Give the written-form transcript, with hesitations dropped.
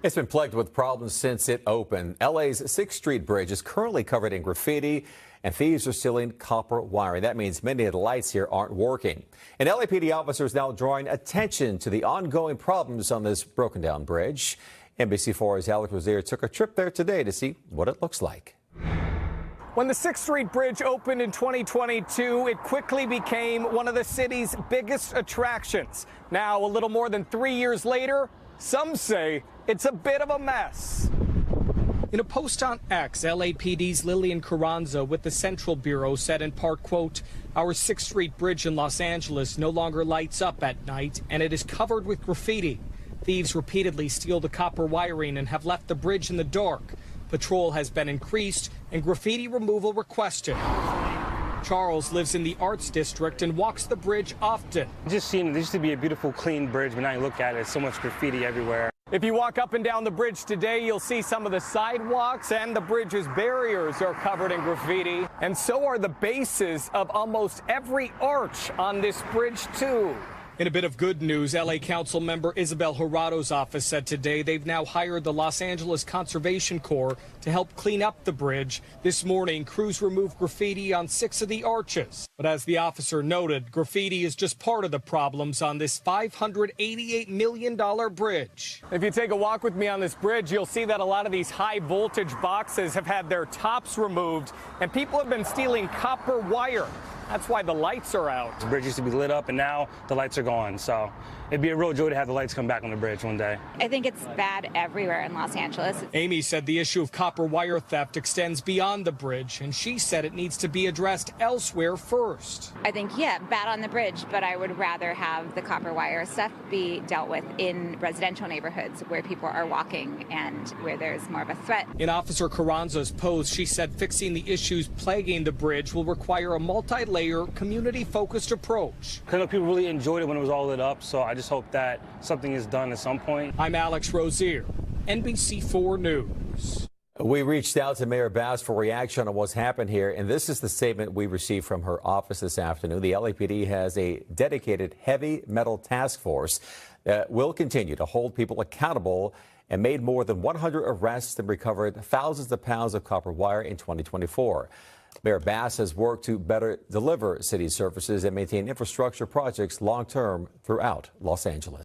It's been plagued with problems since it opened. LA's 6th Street Bridge is currently covered in graffiti, and thieves are stealing copper wiring. That means many of the lights here aren't working. And LAPD officers now drawing attention to the ongoing problems on this broken down bridge. NBC4's Alex Rozier took a trip there today to see what it looks like. When the 6th Street Bridge opened in 2022, it quickly became one of the city's biggest attractions. Now, a little more than 3 years later, some say it's a bit of a mess. In a post on X, LAPD's Lillian Carranza with the Central Bureau said in part, quote, "Our 6th Street Bridge in Los Angeles no longer lights up at night, and it is covered with graffiti. Thieves repeatedly steal the copper wiring and have left the bridge in the dark. Patrol has been increased and graffiti removal requested." Charles lives in the Arts District and walks the bridge often. It just seemed there used to be a beautiful, clean bridge, but now you look at it, so much graffiti everywhere. If you walk up and down the bridge today, you'll see some of the sidewalks and the bridge's barriers are covered in graffiti. And so are the bases of almost every arch on this bridge, too. In a bit of good news, LA Council member Isabel Jurado's office said today they've now hired the Los Angeles Conservation Corps to help clean up the bridge. This morning, crews removed graffiti on 6 of the arches. But as the officer noted, graffiti is just part of the problems on this $588 million bridge. If you take a walk with me on this bridge, you'll see that a lot of these high voltage boxes have had their tops removed, and people have been stealing copper wire. That's why the lights are out. The bridge used to be lit up, and now the lights are gone. So it'd be a real joy to have the lights come back on the bridge one day. I think it's bad everywhere in Los Angeles. Amy said the issue of copper wire theft extends beyond the bridge, and she said it needs to be addressed elsewhere first. I think, yeah, bad on the bridge, but I would rather have the copper wire stuff be dealt with in residential neighborhoods where people are walking and where there's more of a threat. In Officer Carranza's post, she said fixing the issues plaguing the bridge will require a multi-layer, community-focused approach. I know people really enjoyed it when it was all lit up, so I just hope that something is done at some point. I'm Alex Rozier, NBC4 News. We reached out to Mayor Bass for reaction on what's happened here, and this is the statement we received from her office this afternoon. The LAPD has a dedicated heavy metal task force that will continue to hold people accountable and made more than 100 arrests and recovered thousands of pounds of copper wire in 2024. Mayor Bass has worked to better deliver city services and maintain infrastructure projects long-term throughout Los Angeles.